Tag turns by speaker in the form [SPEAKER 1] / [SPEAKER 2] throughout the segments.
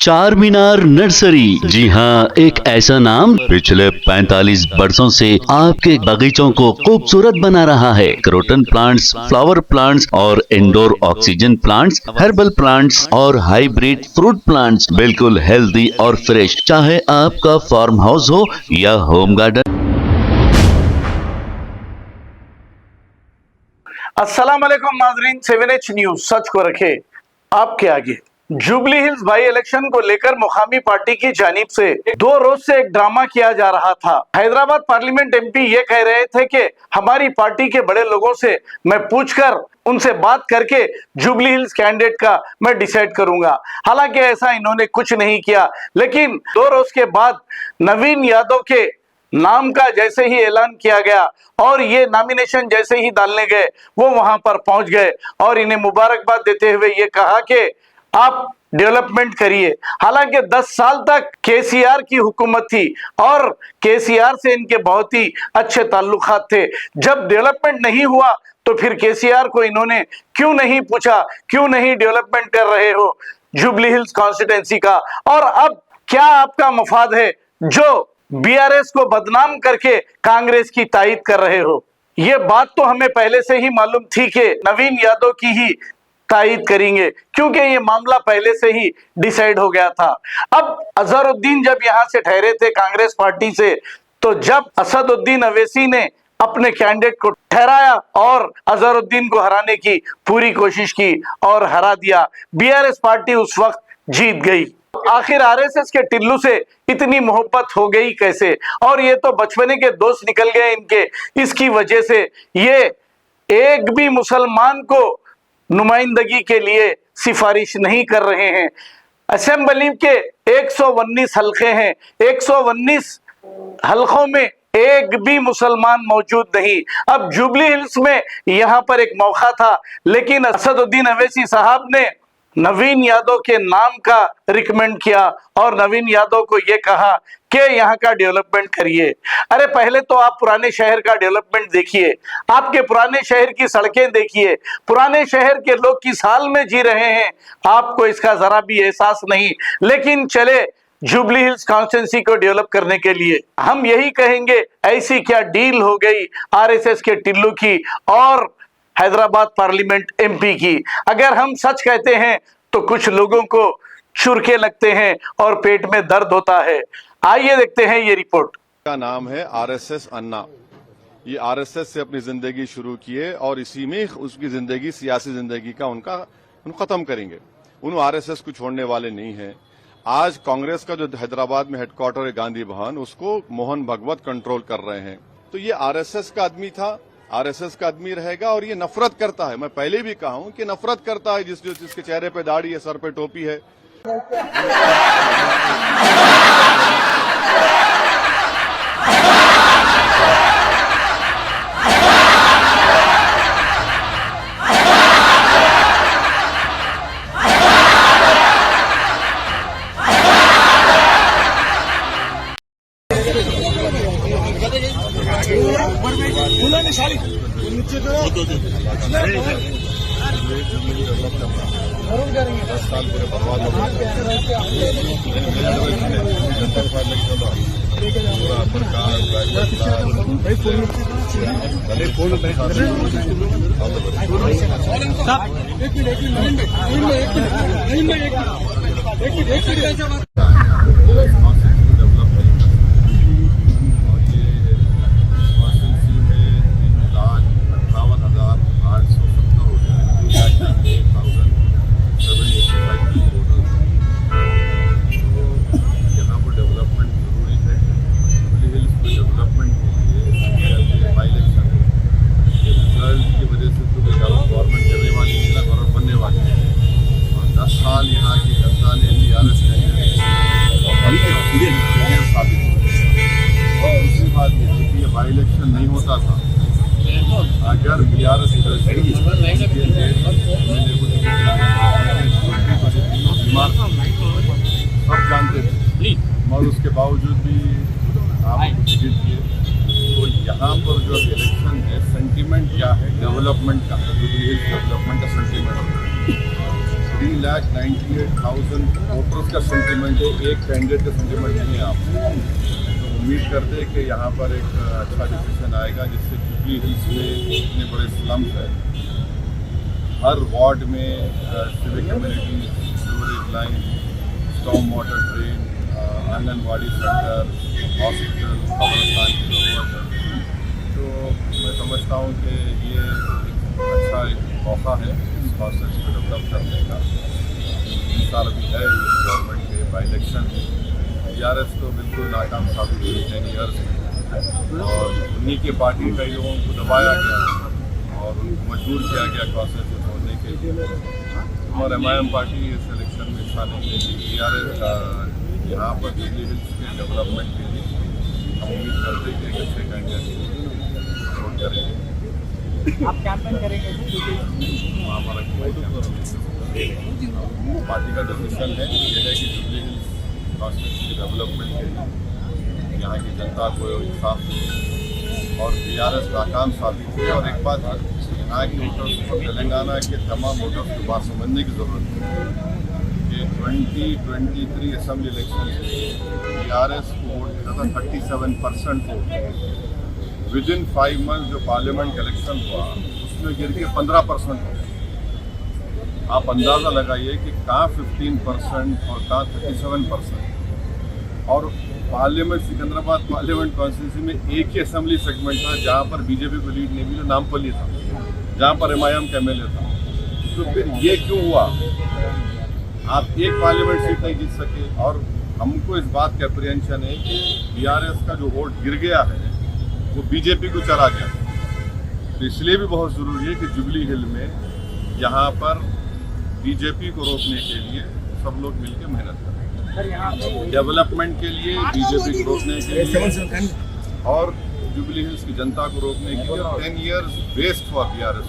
[SPEAKER 1] चार मीनार नर्सरी। जी हाँ, एक ऐसा नाम पिछले 45 वर्षों से आपके बगीचों को खूबसूरत बना रहा है। क्रोटन प्लांट्स, फ्लावर प्लांट्स और indoor oxygen plants, herbal plants और हाइब्रिड फ्रूट प्लांट्स, बिल्कुल हेल्दी और फ्रेश। चाहे आपका फार्म हाउस हो या होम गार्डन।
[SPEAKER 2] अस्सलाम वालेकुम नाज़रीन, 7H न्यूज सच को रखे आपके आगे। जुबली हिल्स बाई इलेक्शन को लेकर मुकामी पार्टी की जानिब से 2 रोज से एक ड्रामा किया जा रहा था। हैदराबाद पार्लियामेंट एमपी ये कह रहे थे कि हमारी पार्टी के बड़े लोगों से मैं पूछकर उनसे बात करके जुबली हिल्स कैंडिडेट का मैं डिसाइड करूंगा। हालांकि ऐसा इन्होंने कुछ नहीं किया, लेकिन 2 रोज के बाद नवीन यादव के नाम का जैसे ही ऐलान किया गया और ये नॉमिनेशन जैसे ही डालने गए, वो वहां पर पहुंच गए और इन्हें मुबारकबाद देते हुए ये कहा कि आप डेवलपमेंट करिए। हालांकि 10 साल तक केसीआर की हुकूमत थी और केसीआर से इनके बहुत ही अच्छे ताल्लुकात थे। जब डेवलपमेंट नहीं हुआ तो फिर केसीआर को इन्होंने क्यों नहीं पूछा, क्यों नहीं डेवलपमेंट कर रहे हो जुबली हिल्स कॉन्स्टिट्यूंसी का। और अब क्या आपका मफाद है जो बीआरएस को बदनाम करके कांग्रेस की तायद कर रहे हो। यह बात तो हमें पहले से ही मालूम थी कि नवीन यादव की ही तायद करेंगे, क्योंकि ये मामला पहले से ही डिसाइड हो गया था। अब अजहरुद्दीन जब यहां से ठहरे थे कांग्रेस पार्टी से, तो जब असदुद्दीन अवैसी ने अपने कैंडिडेट को ठहराया और अजहरुद्दीन को हराने की पूरी कोशिश की और हरा दिया। बीआरएस पार्टी उस वक्त जीत गई। आखिर आरएसएस के टिल्लू से इतनी मोहब्बत हो गई कैसे? और ये तो बचपने के दोस्त निकल गए इनके। इसकी वजह से ये एक भी मुसलमान को नुमाइंदगी के लिए सिफारिश नहीं कर रहे हैं। असेंबली के 119 हलके हैं, 119 हलकों में एक भी मुसलमान मौजूद नहीं। अब जुबली हिल्स में यहां पर एक मौका था, लेकिन असदुद्दीन अवैसी साहब ने नवीन यादव के नाम का रिकमेंड किया और नवीन यादव को यह कहा कि यहाँ का डेवलपमेंट करिए। अरे पहले तो आप पुराने शहर का डेवलपमेंट देखिए, आपके पुराने शहर की सड़कें देखिए, पुराने शहर के लोग किस हाल में जी रहे हैं, आपको इसका जरा भी एहसास नहीं। लेकिन चले जुबली हिल्स कॉन्स्टिट्यूंसी को डेवलप करने के लिए हम यही कहेंगे, ऐसी क्या डील हो गई आरएसएस के टिल्लू की और हैदराबाद पार्लियामेंट एमपी की। अगर हम सच कहते हैं तो कुछ लोगों को चुरके लगते हैं और पेट में दर्द होता है। आइए देखते हैं ये रिपोर्ट।
[SPEAKER 3] का नाम है आरएसएस अन्ना। ये आरएसएस से अपनी जिंदगी शुरू किए और इसी में उसकी जिंदगी, सियासी जिंदगी का उनको खत्म करेंगे। उन आरएसएस को छोड़ने वाले नहीं है। आज कांग्रेस का जो हैदराबाद में हेडक्वार्टर है गांधी भवन, उसको मोहन भगवत कंट्रोल कर रहे हैं। तो ये आरएसएस का आदमी था, आरएसएस का आदमी रहेगा। और ये नफरत करता है, मैं पहले भी कहा हूं कि नफरत करता है जिसके चेहरे पे दाढ़ी है, सर पे टोपी है। साल पूरे बर्बाद हो इलेक्शन नहीं होता था, अगर बीआरएस बीमार सब जानते थे, और उसके बावजूद भी आप टिकट दिए। तो यहाँ पर जो इलेक्शन है, सेंटीमेंट क्या है डेवलपमेंट का, डेवलपमेंट का सेंटीमेंट 3,98,000 वोटर्स का सेंटिमेंट है, एक कैंडिडेट का सेंटिमेंट नहीं है। आप तो उम्मीद करते हैं कि यहाँ पर एक अच्छा डिसीजन आएगा, जिससे जुबली हिल्स में इतने बड़े स्लम्स हैं, हर वार्ड में civic community, sewerage line, storm water drain, anganwadi centre, hospital, कब्रिस्तान की जरूरत है। तो मैं समझता हूँ कि ये अच्छा एक मौका है इस प्रोसेस को डेवलप करने का। 3 साल अभी है इस गवर्नमेंट के, बाई इलेक्शन TRS तो बिल्कुल नाकाम साबित हुई 10 ईयर्स में, और उन्हीं के पार्टी कई लोगों को दबाया गया और उनको मजबूर किया गया प्रोसेस को छोड़ने के लिए, और MIM पार्टी इस इलेक्शन में हिस्सा नहीं लेगी। TRS यहाँ पर जुबली हिल्स के डेवलपमेंट के लिए हम उम्मीद करते हैं कि एक अच्छे कैंडिडेट वोट करेंगे।
[SPEAKER 4] आप कैंपेन करेंगे?
[SPEAKER 3] हमारा पार्टी का डिसीजन है ये है कि जुबली हिल्स कॉन्स्टिट्यूंसी के डेवलपमेंट के लिए यहाँ की जनता को इंसाफ हो, और TRS नाकाम साबित हुई। और एक बात यहाँ के वोटर्स को, तेलंगाना के तमाम वोटर्स को बात समझने की ज़रूरत है कि 2023 असेंबली इलेक्शन में TRS को वोट मिला था 37% वोट। विद इन 5 मंथ जो पार्लियामेंट इलेक्शन हुआ उसमें गिर के 15% हो गया। आप अंदाज़ा लगाइए कि कहाँ 15% और कहाँ 37%। और पार्लियामेंट, सिकंदराबाद पार्लियामेंट कॉन्स्टिट्यूंसी में एक ही असेंबली सेगमेंट था जहाँ पर बीजेपी को लीड नहीं मिली, नामपल्ली था, जहाँ पर MIM का MLA था। तो फिर ये क्यों हुआ? आप एक पार्लियामेंट सीट नहीं जीत सके, और हमको इस बात का अप्रीहेंशन है कि TRS का जो वोट गिर गया है वो बीजेपी को चला गया। तो इसलिए भी बहुत ज़रूरी है कि जुबली हिल में यहाँ पर बीजेपी को रोकने के लिए सब लोग मिलकर मेहनत करें, डेवलपमेंट के लिए, बीजेपी को रोकने के लिए, और जुबली हिल्स की जनता को रोकने के लिए। 10 ईयर्स वेस्ट फॉर TRS,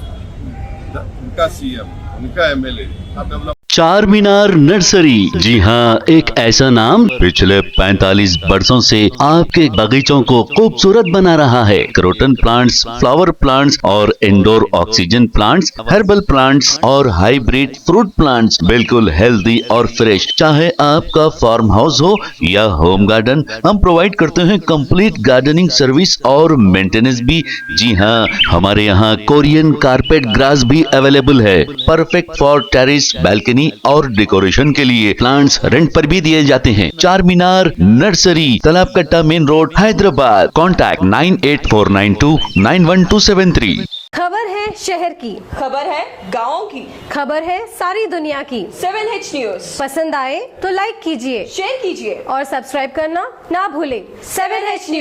[SPEAKER 3] उनका CM, उनका MLA। अब डेवलप
[SPEAKER 1] चार मीनार नर्सरी, जी हाँ, एक ऐसा नाम पिछले 45 वर्षों से आपके बगीचों को खूबसूरत बना रहा है। क्रोटन प्लांट्स, फ्लावर प्लांट्स और indoor oxygen plants, herbal plants और हाइब्रिड फ्रूट प्लांट्स, बिल्कुल हेल्दी और फ्रेश। चाहे आपका फार्म हाउस हो या होम गार्डन, हम प्रोवाइड करते हैं कंप्लीट गार्डनिंग सर्विस और मेंटेनेंस भी। जी हाँ, हमारे यहाँ कोरियन कारपेट ग्रास भी अवेलेबल है, परफेक्ट फॉर टेरेस, बालकनी और डेकोरेशन के लिए। प्लांट्स रेंट पर भी दिए जाते हैं। चार मीनार नर्सरी, तालाब कट्टा मेन रोड, हैदराबाद। कॉन्टैक्ट 9849291273।
[SPEAKER 5] खबर है शहर की,
[SPEAKER 6] खबर है गाँव की,
[SPEAKER 5] खबर है सारी दुनिया की।
[SPEAKER 6] 7H न्यूज
[SPEAKER 5] पसंद आए तो लाइक कीजिए,
[SPEAKER 6] शेयर कीजिए
[SPEAKER 5] और सब्सक्राइब करना ना भूलें।
[SPEAKER 6] 7H news.